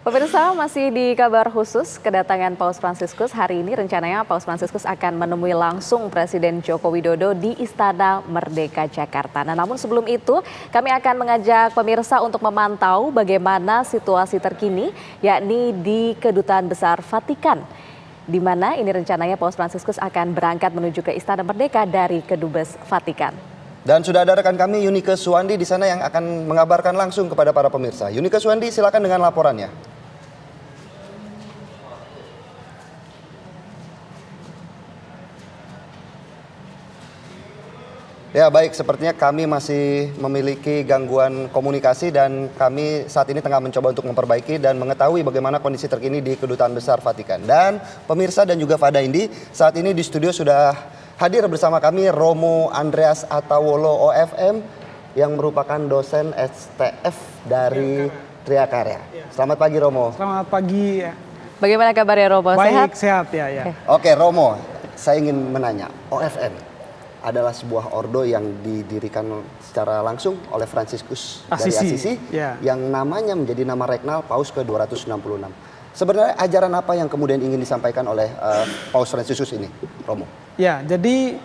Pemirsa, masih di kabar khusus kedatangan Paus Fransiskus. Hari ini rencananya Paus Fransiskus akan menemui langsung Presiden Joko Widodo di Istana Merdeka Jakarta. Nah, namun sebelum itu kami akan mengajak pemirsa untuk memantau bagaimana situasi terkini, yakni di Kedutaan Besar Vatikan, di mana ini rencananya Paus Fransiskus akan berangkat menuju ke Istana Merdeka dari Kedubes Vatikan. Dan sudah ada rekan kami Yunike Suwandi di sana yang akan mengabarkan langsung kepada para pemirsa. Yunike Suwandi, silakan dengan laporannya. Ya baik, sepertinya kami masih memiliki gangguan komunikasi dan kami saat ini tengah mencoba untuk memperbaiki dan mengetahui bagaimana kondisi terkini di Kedutaan Besar Vatikan. Dan pemirsa dan juga Fada Indi, saat ini di studio sudah hadir bersama kami Romo Andreas Atawolo OFM yang merupakan dosen STF dari Triakarya. Selamat pagi Romo. Selamat pagi. Bagaimana kabarnya Romo? Baik, sehat ya. Oke Romo, saya ingin menanya, OFM adalah sebuah ordo yang didirikan secara langsung oleh Fransiskus dari Assisi yang namanya menjadi nama Regnal Paus ke-266. Sebenarnya ajaran apa yang kemudian ingin disampaikan oleh Paus Fransiskus ini, Romo? Ya, jadi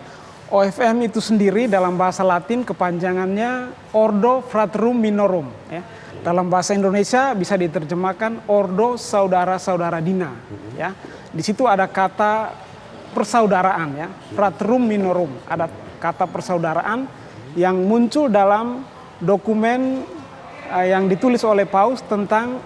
OFM itu sendiri dalam bahasa Latin kepanjangannya Ordo Fraterum Minorum. Ya. Dalam bahasa Indonesia bisa diterjemahkan Ordo Saudara-saudara Dina. Ya. Di situ ada kata persaudaraan, ya, Fraterum Minorum. Ada kata persaudaraan yang muncul dalam dokumen yang ditulis oleh Paus tentang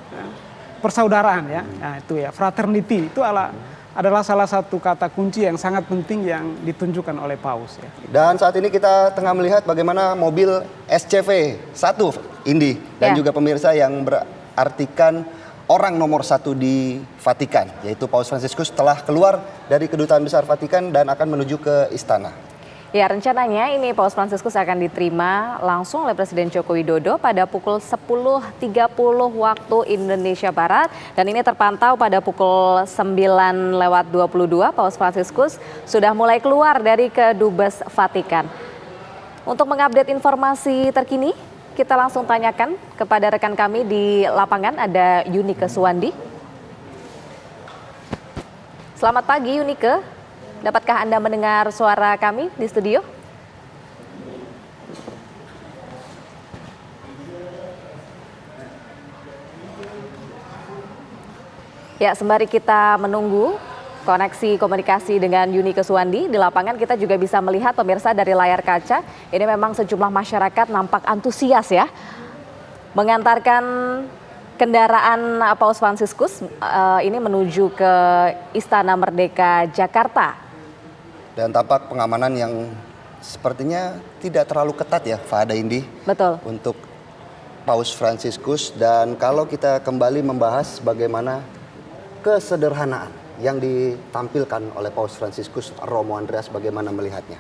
persaudaraan, ya. Nah, itu ya, fraternity itu adalah salah satu kata kunci yang sangat penting yang ditunjukkan oleh Paus, ya. Dan saat ini kita tengah melihat bagaimana mobil SCV 1 Indi dan juga pemirsa yang berartikan orang nomor 1 di Vatikan, yaitu Paus Fransiskus telah keluar dari Kedutaan Besar Vatikan dan akan menuju ke istana. Ya, rencananya ini Paus Fransiskus akan diterima langsung oleh Presiden Joko Widodo pada pukul 10.30 waktu Indonesia Barat. Dan ini terpantau pada pukul 9:22 Paus Fransiskus sudah mulai keluar dari Kedubes Vatikan. Untuk mengupdate informasi terkini, kita langsung tanyakan kepada rekan kami di lapangan, ada Yunike Suwandi. Selamat pagi Yunike. Dapatkah Anda mendengar suara kami di studio? Ya, sembari kita menunggu koneksi komunikasi dengan Yunike Suwandi di lapangan, kita juga bisa melihat pemirsa dari layar kaca. Ini memang sejumlah masyarakat nampak antusias ya, mengantarkan kendaraan Paus Fransiskus ini menuju ke Istana Merdeka Jakarta. Dan tampak pengamanan yang sepertinya tidak terlalu ketat ya, Fada Indi. Betul. Untuk Paus Fransiskus. Dan kalau kita kembali membahas bagaimana kesederhanaan yang ditampilkan oleh Paus Fransiskus, Romo Andreas bagaimana melihatnya?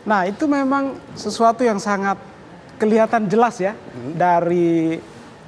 Nah, itu memang sesuatu yang sangat kelihatan jelas ya dari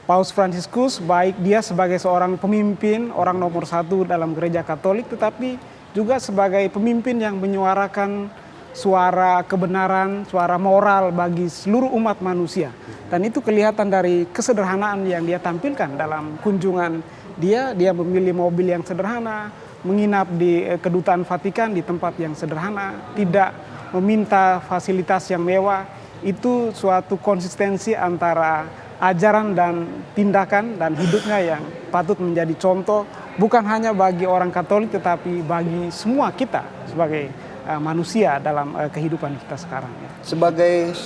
Paus Fransiskus, baik dia sebagai seorang pemimpin, orang nomor 1 dalam gereja Katolik, tetapi juga sebagai pemimpin yang menyuarakan suara kebenaran, suara moral bagi seluruh umat manusia. Dan itu kelihatan dari kesederhanaan yang dia tampilkan dalam kunjungan dia. Dia memilih mobil yang sederhana, menginap di Kedutaan Vatikan di tempat yang sederhana, tidak meminta fasilitas yang mewah. Itu suatu konsistensi antara ajaran dan tindakan dan hidupnya yang patut menjadi contoh bukan hanya bagi orang Katolik tetapi bagi semua kita sebagai manusia dalam kehidupan kita sekarang. Sebagai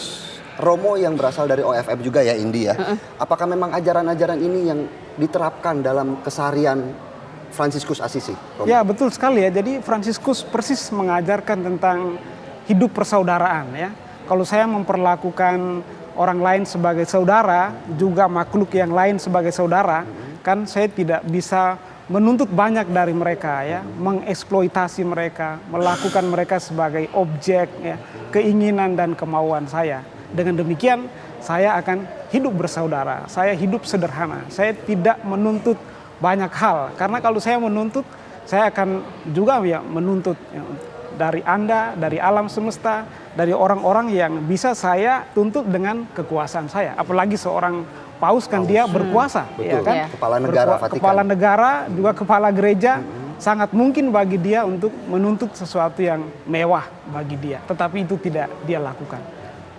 Romo yang berasal dari OFM juga ya Indi ya, apakah memang ajaran-ajaran ini yang diterapkan dalam keseharian Fransiskus Assisi? Romo? Ya betul sekali ya, jadi Fransiskus persis mengajarkan tentang hidup persaudaraan ya. Kalau saya memperlakukan orang lain sebagai saudara, juga makhluk yang lain sebagai saudara, kan saya tidak bisa menuntut banyak dari mereka ya, mengeksploitasi mereka, melakukan mereka sebagai objek ya, keinginan dan kemauan saya. Dengan demikian saya akan hidup bersaudara, saya hidup sederhana, saya tidak menuntut banyak hal. Karena kalau saya menuntut, saya akan juga ya menuntut ya, dari Anda, dari alam semesta, dari orang-orang yang bisa saya tuntut dengan kekuasaan saya. Apalagi seorang paus kan dia berkuasa, Betul. ya kan? Iya. Kepala negara Vatikan. Kepala negara, juga kepala gereja, sangat mungkin bagi dia untuk menuntut sesuatu yang mewah bagi dia. Tetapi itu tidak dia lakukan.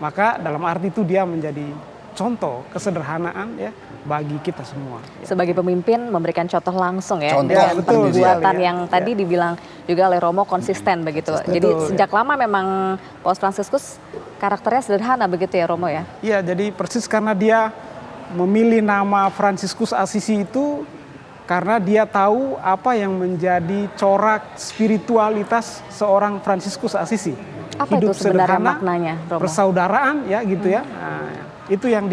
Maka dalam arti itu dia menjadi contoh kesederhanaan ya bagi kita semua. Sebagai pemimpin memberikan contoh langsung ya Contoh, dengan betul perbuatan sekali, ya. yang tadi dibilang juga oleh Romo konsisten begitu. Jadi Betul, sejak lama memang Paus Fransiskus karakternya sederhana begitu ya Romo ya. Iya, jadi persis karena dia memilih nama Fransiskus Assisi itu karena dia tahu apa yang menjadi corak spiritualitas seorang Fransiskus Assisi. Apa itu sebenarnya maknanya, Romo? Persaudaraan ya gitu ya. Nah, itu yang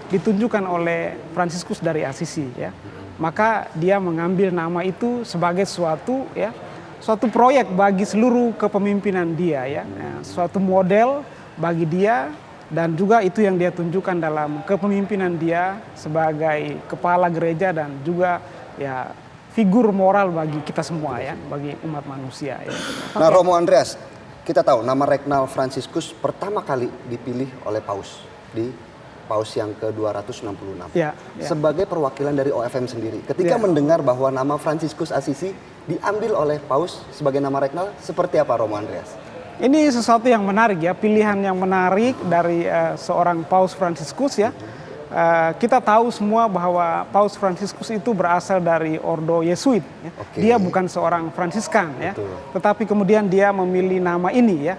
ditunjukkan oleh Fransiskus dari Assisi ya. Maka dia mengambil nama itu sebagai suatu proyek bagi seluruh kepemimpinan dia ya. Suatu model bagi dia, dan juga itu yang dia tunjukkan dalam kepemimpinan dia sebagai kepala gereja dan juga ya figur moral bagi kita semua ya, bagi umat manusia ya. Nah, Romo Andreas, kita tahu nama Regnal Fransiskus pertama kali dipilih oleh Paus di Paus yang ke-266. Ya, ya. Sebagai perwakilan dari OFM sendiri, ketika mendengar bahwa nama Fransiskus Assisi diambil oleh Paus sebagai nama Regnal, seperti apa Romo Andreas? Ini sesuatu yang menarik ya, pilihan yang menarik dari seorang Paus Fransiskus ya. Kita tahu semua bahwa Paus Fransiskus itu berasal dari Ordo Yesuit. Ya. Oke. Dia bukan seorang Fransiskan ya, Betul. tetapi kemudian dia memilih nama ini ya.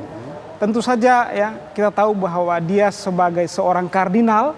Tentu saja ya kita tahu bahwa dia sebagai seorang kardinal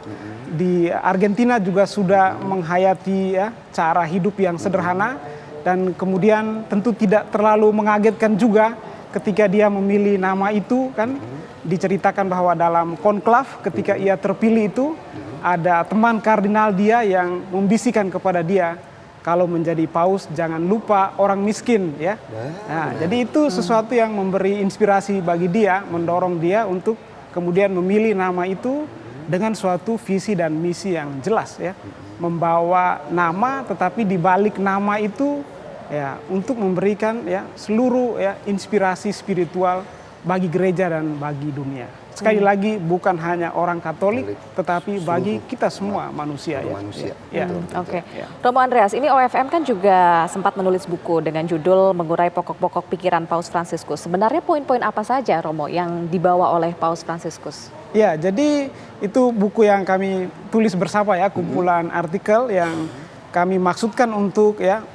di Argentina juga sudah menghayati ya cara hidup yang sederhana, dan kemudian tentu tidak terlalu mengagetkan juga ketika dia memilih nama itu kan. Diceritakan bahwa dalam konklav ketika ia terpilih itu ada teman kardinal dia yang membisikkan kepada dia, kalau menjadi paus jangan lupa orang miskin ya. Nah, jadi itu sesuatu yang memberi inspirasi bagi dia, mendorong dia untuk kemudian memilih nama itu dengan suatu visi dan misi yang jelas ya. Membawa nama, tetapi di balik nama itu ya untuk memberikan ya seluruh ya inspirasi spiritual bagi gereja dan bagi dunia. Sekali lagi bukan hanya orang Katolik, tetapi bagi kita semua manusia ya. Manusia. Ya. Oke, Romo Andreas, ini OFM kan juga sempat menulis buku dengan judul Mengurai Pokok-Pokok Pikiran Paus Fransiskus. Sebenarnya poin-poin apa saja, Romo, yang dibawa oleh Paus Fransiskus? Ya, jadi itu buku yang kami tulis bersama ya, kumpulan artikel yang kami maksudkan untuk ya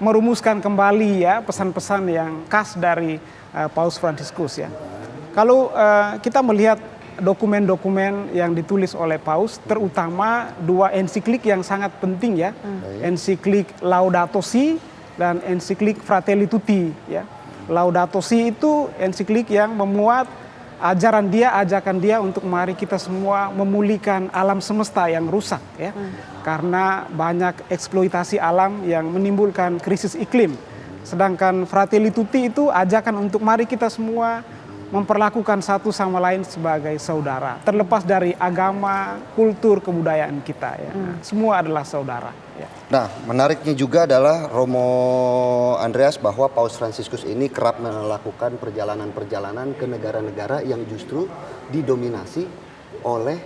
merumuskan kembali ya pesan-pesan yang khas dari Paus Fransiskus ya. Kalau kita melihat dokumen-dokumen yang ditulis oleh Paus, terutama dua ensiklik yang sangat penting ya, ensiklik Laudato Si dan ensiklik Fratelli Tutti ya. Laudato Si itu ensiklik yang memuat ajakan dia untuk mari kita semua memulihkan alam semesta yang rusak ya. Karena banyak eksploitasi alam yang menimbulkan krisis iklim. Sedangkan Fratelli Tutti itu ajakan untuk mari kita semua memperlakukan satu sama lain sebagai saudara. Terlepas dari agama, kultur, kebudayaan kita ya. Semua adalah saudara ya. Nah, menariknya juga adalah Romo Andreas bahwa Paus Fransiskus ini kerap melakukan perjalanan-perjalanan ke negara-negara yang justru didominasi oleh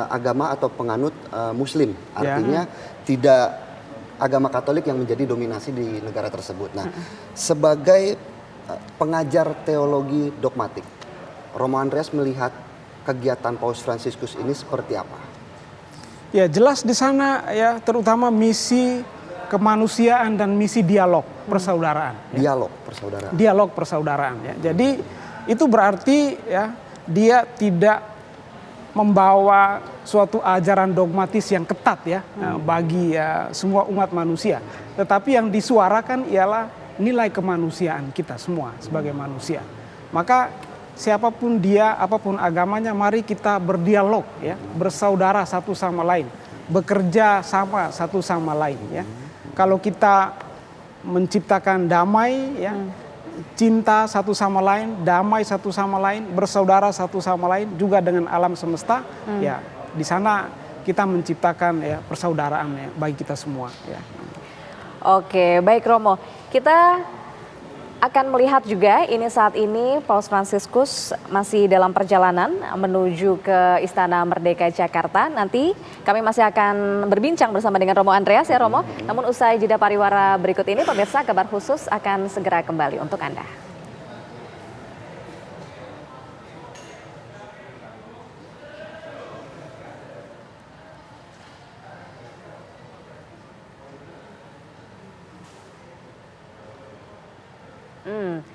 agama atau penganut Muslim. Artinya tidak agama Katolik yang menjadi dominasi di negara tersebut. Nah, sebagai pengajar teologi dogmatik, Romo Andreas melihat kegiatan Paus Fransiskus ini seperti apa? Ya, jelas di sana ya, terutama misi kemanusiaan dan misi dialog persaudaraan. Dialog persaudaraan. Dialog persaudaraan ya. Jadi itu berarti ya dia tidak membawa suatu ajaran dogmatis yang ketat ya bagi semua umat manusia. Tetapi yang disuarakan ialah nilai kemanusiaan kita semua sebagai manusia. Maka siapapun dia, apapun agamanya, mari kita berdialog ya, bersaudara satu sama lain, bekerja sama satu sama lain ya. Kalau kita menciptakan damai ya, cinta satu sama lain, damai satu sama lain, bersaudara satu sama lain juga dengan alam semesta ya, di sana kita menciptakan ya persaudaraan ya bagi kita semua ya. Oke, baik Romo. Kita akan melihat juga ini saat ini Paus Fransiskus masih dalam perjalanan menuju ke Istana Merdeka Jakarta. Nanti kami masih akan berbincang bersama dengan Romo Andreas ya Romo. Namun usai jeda pariwara berikut ini pemirsa kabar khusus akan segera kembali untuk Anda.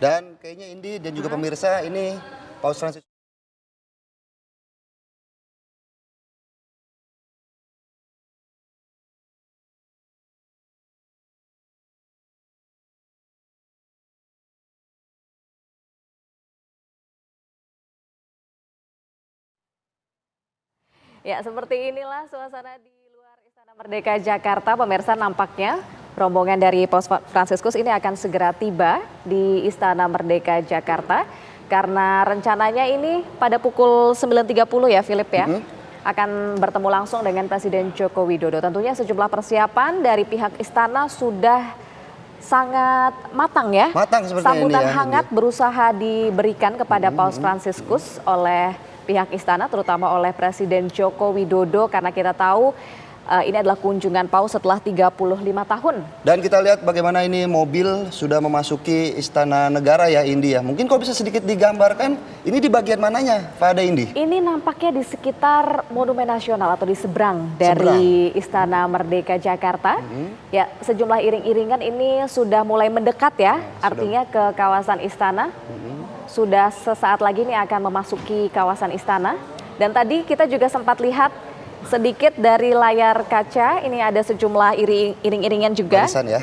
Dan kayaknya Indi dan juga pemirsa ini Paus Fransiskus. Ya, seperti inilah suasana di luar Istana Merdeka Jakarta. Pemirsa, nampaknya rombongan dari Paus Fransiskus ini akan segera tiba di Istana Merdeka Jakarta. Karena rencananya ini pada pukul 9.30 ya, Philip ya, akan bertemu langsung dengan Presiden Joko Widodo. Tentunya sejumlah persiapan dari pihak istana sudah sangat matang ya. Matang seperti Sambutan ini ya, hangat berusaha diberikan kepada Paus Fransiskus oleh pihak istana, terutama oleh Presiden Joko Widodo, karena kita tahu ini adalah kunjungan Paus setelah 35 tahun. Dan kita lihat bagaimana ini mobil sudah memasuki Istana Negara ya, Indi ya. Mungkin kok bisa sedikit digambarkan ini di bagian mananya, Pak Ade, Indi? Ini nampaknya di sekitar Monumen Nasional atau di seberang dari Istana Merdeka Jakarta. Ya, sejumlah iring-iringan ini sudah mulai mendekat ya, artinya ke kawasan istana. Sudah sesaat lagi nih akan memasuki kawasan istana. Dan tadi kita juga sempat lihat sedikit dari layar kaca, ini ada sejumlah iring-iringan juga. Barisan ya.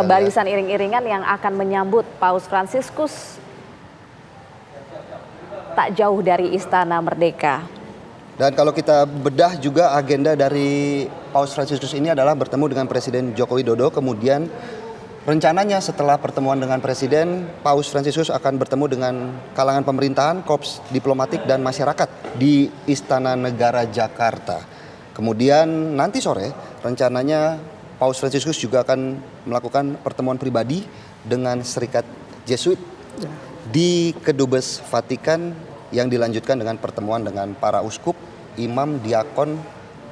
Barisan iring-iringan yang akan menyambut Paus Fransiskus tak jauh dari Istana Merdeka. Dan kalau kita bedah juga agenda dari Paus Fransiskus ini adalah bertemu dengan Presiden Joko Widodo, kemudian rencananya setelah pertemuan dengan Presiden, Paus Fransiskus akan bertemu dengan kalangan pemerintahan, korps diplomatik dan masyarakat di Istana Negara Jakarta. Kemudian nanti sore rencananya Paus Fransiskus juga akan melakukan pertemuan pribadi dengan Serikat Jesuit di Kedubes Vatikan yang dilanjutkan dengan pertemuan dengan para uskup, imam, diakon,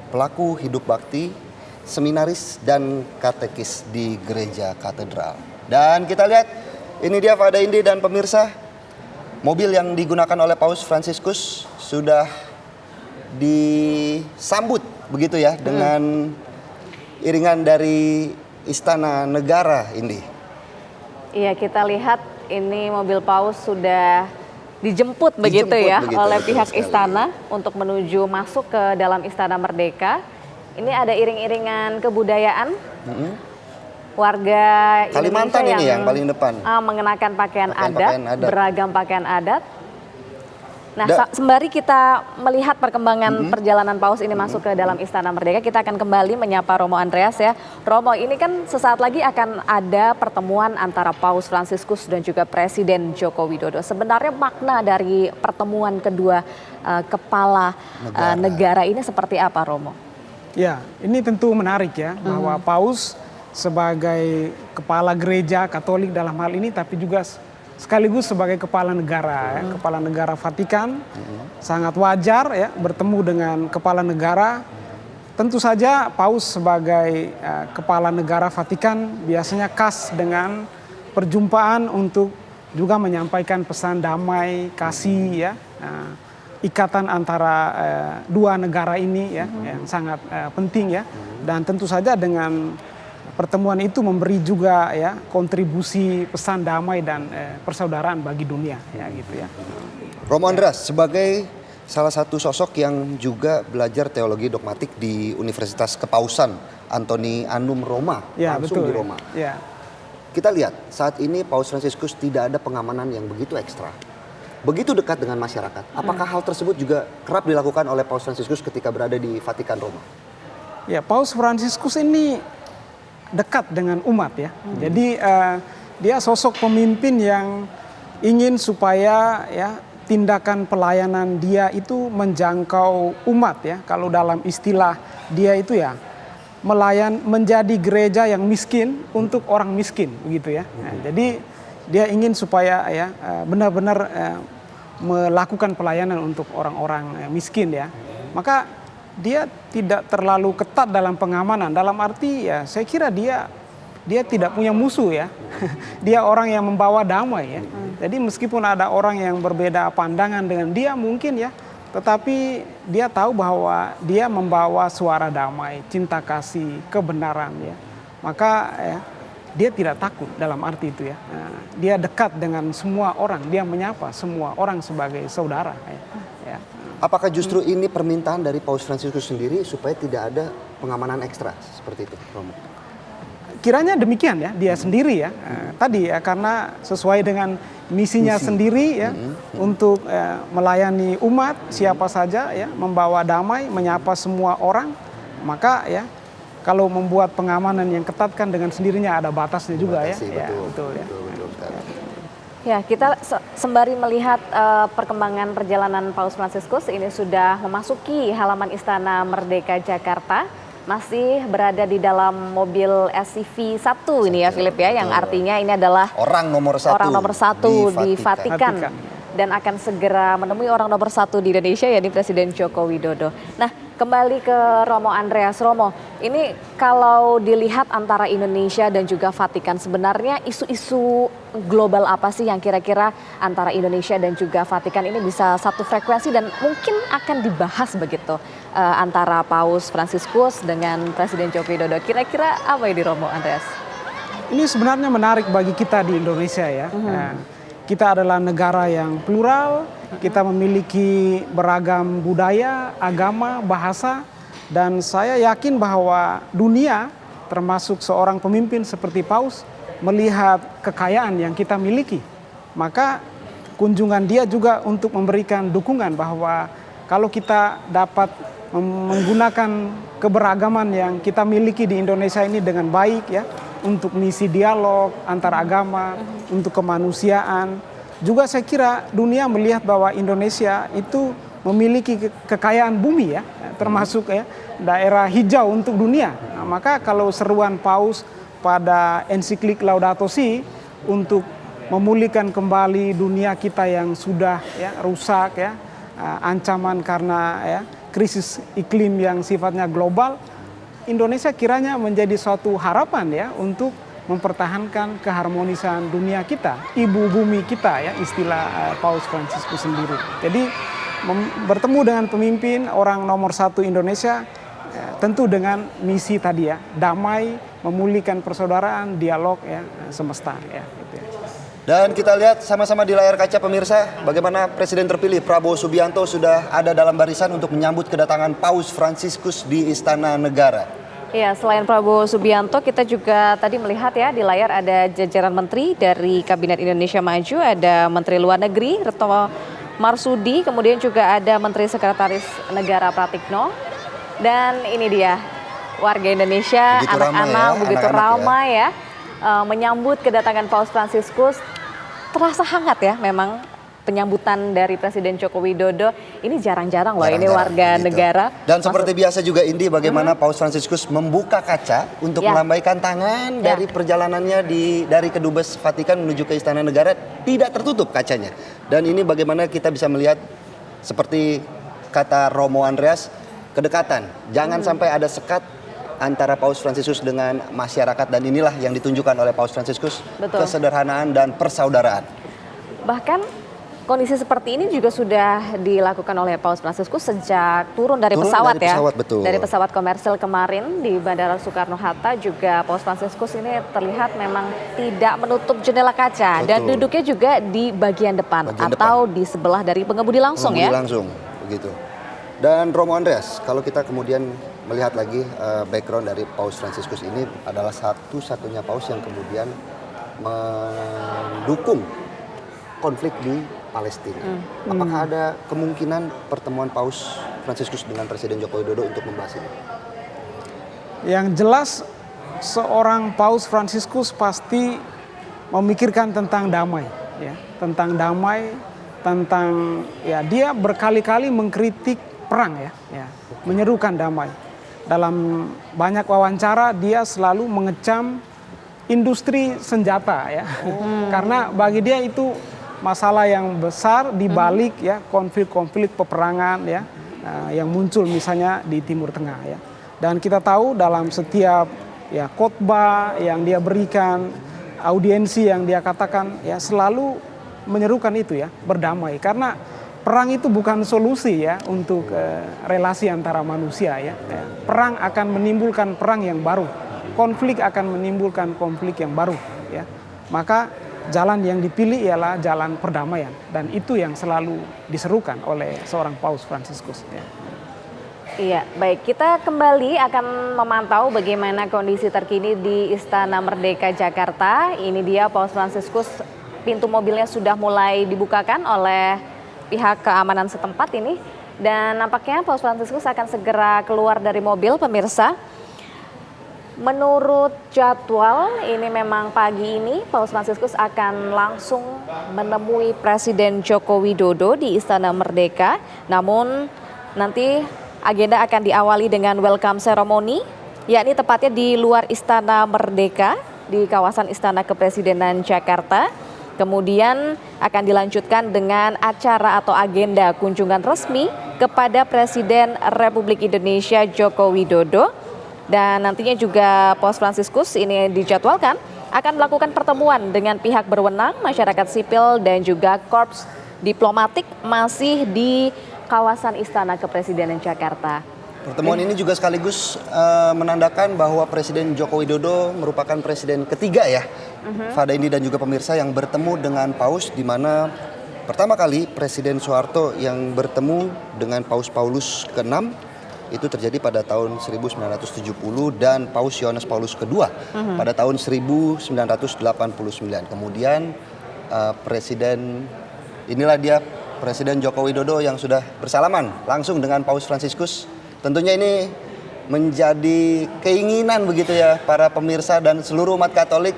pelaku hidup bakti, seminaris dan katekis di gereja katedral. Dan kita lihat ini dia Pak Indi dan pemirsa, mobil yang digunakan oleh Paus Fransiskus sudah disambut begitu ya dengan iringan dari Istana Negara, Indi. Iya, kita lihat ini mobil Paus sudah dijemput begitu ya oleh pihak istana untuk menuju masuk ke dalam Istana Merdeka. Ini ada iring-iringan kebudayaan warga Kalimantan Indonesia ini yang paling depan. Mengenakan pakaian adat, beragam pakaian adat. Nah, sembari kita melihat perkembangan perjalanan Paus ini masuk ke dalam Istana Merdeka, kita akan kembali menyapa Romo Andreas ya. Romo, ini kan sesaat lagi akan ada pertemuan antara Paus Fransiskus dan juga Presiden Joko Widodo. Sebenarnya makna dari pertemuan kedua kepala negara ini seperti apa, Romo? Ya, ini tentu menarik ya, bahwa Paus sebagai kepala gereja Katolik dalam hal ini, tapi juga sekaligus sebagai kepala negara, ya, kepala negara Vatikan, sangat wajar ya bertemu dengan kepala negara. Tentu saja Paus sebagai kepala negara Vatikan biasanya khas dengan perjumpaan untuk juga menyampaikan pesan damai, kasih ya. Ikatan antara dua negara ini ya yang sangat penting ya, dan tentu saja dengan pertemuan itu memberi juga ya kontribusi pesan damai dan persaudaraan bagi dunia ya gitu ya. Romo Andreas sebagai salah satu sosok yang juga belajar teologi dogmatik di Universitas Kepausan Antoni Anum Roma, ya, langsung betul, di Roma. Ya. Kita lihat saat ini Paus Fransiskus tidak ada pengamanan yang begitu ekstra. Begitu dekat dengan masyarakat. Apakah hal tersebut juga kerap dilakukan oleh Paus Fransiskus ketika berada di Vatikan Roma? Ya, Paus Fransiskus ini dekat dengan umat ya. Jadi dia sosok pemimpin yang ingin supaya ya tindakan pelayanan dia itu menjangkau umat ya. Kalau dalam istilah dia itu ya menjadi gereja yang miskin untuk orang miskin begitu ya. Nah, jadi dia ingin supaya ya benar-benar melakukan pelayanan untuk orang-orang miskin ya. Maka dia tidak terlalu ketat dalam pengamanan. Dalam arti ya saya kira dia tidak punya musuh ya. Dia orang yang membawa damai ya. Jadi meskipun ada orang yang berbeda pandangan dengan dia mungkin ya, tetapi dia tahu bahwa dia membawa suara damai, cinta kasih, kebenaran ya. Maka ya, dia tidak takut dalam arti itu ya. Dia dekat dengan semua orang, dia menyapa semua orang sebagai saudara ya. Apakah justru ini permintaan dari Paus Fransiskus sendiri supaya tidak ada pengamanan ekstra seperti itu, Romo? Kiranya demikian ya, dia sendiri ya. Tadi ya karena sesuai dengan misinya sendiri ya untuk melayani umat siapa saja ya, membawa damai, menyapa semua orang. Maka ya kalau membuat pengamanan yang ketat kan dengan sendirinya ada batasnya juga ya. Betul ya. Ya, kita sembari melihat perkembangan perjalanan Paus Fransiskus ini sudah memasuki halaman Istana Merdeka Jakarta. Masih berada di dalam mobil SCV 1 ini ya Philip ya, yang artinya ini adalah orang nomor satu di Vatikan. Dan akan segera menemui orang nomor 1 di Indonesia, yakni Presiden Joko Widodo. Nah, kembali ke Romo Andreas. Romo, ini kalau dilihat antara Indonesia dan juga Vatikan, sebenarnya isu-isu global apa sih yang kira-kira antara Indonesia dan juga Vatikan ini bisa satu frekuensi dan mungkin akan dibahas begitu antara Paus Fransiskus dengan Presiden Joko Widodo. Kira-kira apa ini Romo Andreas? Ini sebenarnya menarik bagi kita di Indonesia ya. Kita adalah negara yang plural, kita memiliki beragam budaya, agama, bahasa, dan saya yakin bahwa dunia termasuk seorang pemimpin seperti Paus melihat kekayaan yang kita miliki. Maka kunjungan dia juga untuk memberikan dukungan bahwa kalau kita dapat menggunakan keberagaman yang kita miliki di Indonesia ini dengan baik ya, untuk misi dialog antar agama, untuk kemanusiaan. Juga saya kira dunia melihat bahwa Indonesia itu memiliki kekayaan bumi ya, termasuk ya daerah hijau untuk dunia. Nah, maka kalau seruan Paus pada ensiklik Laudato Si untuk memulihkan kembali dunia kita yang sudah ya rusak ya, ancaman karena ya krisis iklim yang sifatnya global, Indonesia kiranya menjadi suatu harapan ya untuk mempertahankan keharmonisan dunia kita, ibu bumi kita ya, istilah Paus Fransiskus sendiri. Jadi bertemu dengan pemimpin orang nomor 1 Indonesia tentu dengan misi tadi ya, damai, memulihkan persaudaraan, dialog ya semesta ya. Gitu ya. Dan kita lihat sama-sama di layar kaca pemirsa bagaimana Presiden terpilih Prabowo Subianto sudah ada dalam barisan untuk menyambut kedatangan Paus Fransiskus di Istana Negara. Ya, selain Prabowo Subianto, kita juga tadi melihat ya di layar ada jajaran menteri dari Kabinet Indonesia Maju, ada Menteri Luar Negeri Retno Marsudi, kemudian juga ada Menteri Sekretaris Negara Pratikno, dan ini dia warga Indonesia, anak-anak begitu ramai ya. Menyambut kedatangan Paus Fransiskus, terasa hangat ya memang penyambutan dari Presiden Joko Widodo. Ini jarang-jarang loh ini warga begitu. Negara. Dan seperti biasa juga Indi, bagaimana Paus Fransiskus membuka kaca untuk melambaikan tangan dari perjalanannya dari Kedubes Vatikan menuju ke Istana Negara, tidak tertutup kacanya. Dan ini bagaimana kita bisa melihat seperti kata Romo Andreas, kedekatan. Jangan sampai ada sekat antara Paus Fransiskus dengan masyarakat, dan inilah yang ditunjukkan oleh Paus Fransiskus, kesederhanaan dan persaudaraan. Bahkan kondisi seperti ini juga sudah dilakukan oleh Paus Fransiskus sejak turun dari pesawat ya. Betul. Dari pesawat komersil kemarin di Bandara Soekarno-Hatta juga Paus Fransiskus ini terlihat memang tidak menutup jendela kaca. Betul. Dan duduknya juga di bagian depan atau di sebelah dari pengemudi langsung ya. Langsung, begitu. Dan Romo Andreas, kalau kita kemudian melihat lagi background dari Paus Fransiskus ini adalah satu-satunya Paus yang kemudian mendukung konflik di Palestina. Apakah ada kemungkinan pertemuan Paus Fransiskus dengan Presiden Joko Widodo untuk membahas ini? Yang jelas seorang Paus Fransiskus pasti memikirkan tentang damai, ya, tentang damai, tentang ya dia berkali-kali mengkritik perang ya, menyerukan damai. Dalam banyak wawancara dia selalu mengecam industri senjata ya. Karena bagi dia itu masalah yang besar di balik ya konflik-konflik peperangan ya yang muncul misalnya di Timur Tengah ya. Dan kita tahu dalam setiap ya khotbah yang dia berikan, audiensi yang dia katakan ya selalu menyerukan itu ya, berdamai. Karena perang itu bukan solusi ya untuk relasi antara manusia ya. Perang akan menimbulkan perang yang baru. Konflik akan menimbulkan konflik yang baru ya. Maka jalan yang dipilih ialah jalan perdamaian dan itu yang selalu diserukan oleh seorang Paus Fransiskus ya. Iya, baik. Kita kembali akan memantau bagaimana kondisi terkini di Istana Merdeka Jakarta. Ini dia Paus Fransiskus, pintu mobilnya sudah mulai dibukakan oleh pihak keamanan setempat ini. Dan nampaknya Paus Fransiskus akan segera keluar dari mobil, pemirsa. Menurut jadwal, ini memang pagi ini Paus Fransiskus akan langsung menemui Presiden Joko Widodo di Istana Merdeka. Namun nanti agenda akan diawali dengan welcome ceremony, yakni tepatnya di luar Istana Merdeka, di kawasan Istana Kepresidenan Jakarta. Kemudian akan dilanjutkan dengan acara atau agenda kunjungan resmi kepada Presiden Republik Indonesia Joko Widodo. Dan nantinya juga Paus Fransiskus ini dijadwalkan akan melakukan pertemuan dengan pihak berwenang, masyarakat sipil dan juga korps diplomatik masih di kawasan Istana Kepresidenan Jakarta. Pertemuan ini juga sekaligus menandakan bahwa Presiden Joko Widodo merupakan presiden ketiga ya, Fada Indi dan juga pemirsa, yang bertemu dengan Paus, di mana pertama kali Presiden Soeharto yang bertemu dengan Paus Paulus ke-6 itu terjadi pada tahun 1970 dan Paus Yohanes Paulus kedua pada tahun 1989. Kemudian Presiden Joko Widodo yang sudah bersalaman langsung dengan Paus Fransiskus. Tentunya ini menjadi keinginan begitu ya para pemirsa dan seluruh umat Katolik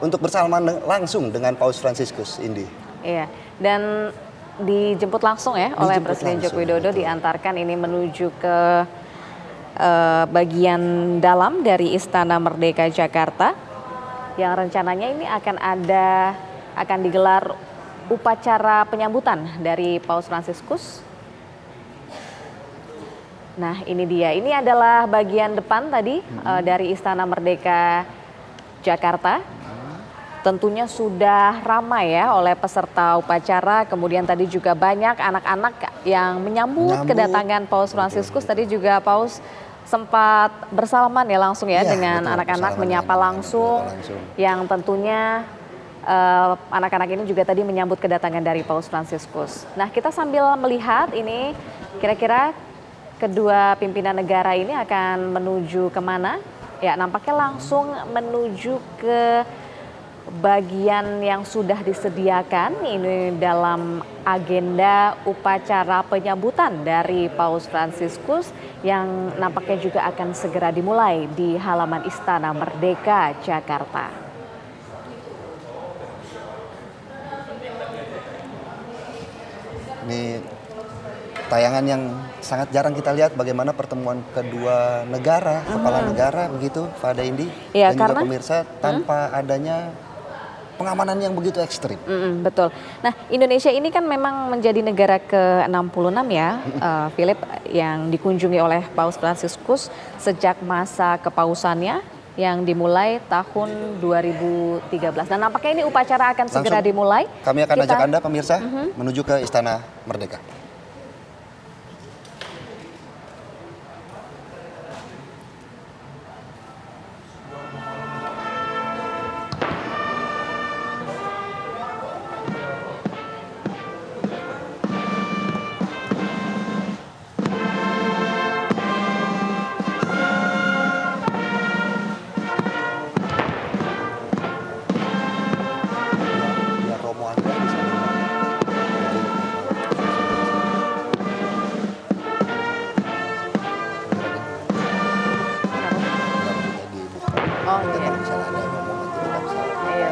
untuk bersalaman langsung dengan Paus Fransiskus, Indi. Iya, dan dijemput langsung ya oleh Presiden Joko Widodo, diantarkan ini menuju ke bagian dalam dari Istana Merdeka Jakarta, yang rencananya ini akan digelar upacara penyambutan dari Paus Fransiskus. Nah ini dia, ini adalah bagian depan tadi dari Istana Merdeka Jakarta. Tentunya sudah ramai ya oleh peserta upacara, kemudian tadi juga banyak anak-anak yang menyambut kedatangan Paus Fransiskus. Tadi juga Paus sempat bersalaman ya langsung ya dengan anak-anak, menyapa langsung, yang tentunya anak-anak ini juga tadi menyambut kedatangan dari Paus Fransiskus. Nah kita sambil melihat ini kira-kira kedua pimpinan negara ini akan menuju kemana? Ya nampaknya langsung menuju ke bagian yang sudah disediakan ini dalam agenda upacara penyambutan dari Paus Fransiskus yang nampaknya juga akan segera dimulai di halaman Istana Merdeka Jakarta. Ini tayangan yang sangat jarang kita lihat, bagaimana pertemuan kedua negara, kepala negara begitu, Fada Indi ya, dan juga pemirsa, tanpa adanya pengamanan yang begitu ekstrim. Betul. Nah Indonesia ini kan memang menjadi negara ke-66 ya, Philip, yang dikunjungi oleh Paus Fransiskus sejak masa kepausannya yang dimulai tahun 2013. Dan nampaknya ini upacara akan segera dimulai. Kami akan ajak Anda pemirsa menuju ke Istana Merdeka. Oh Nanti iya. kalau misalnya ada yang ngomong nanti kita bisa. Iya.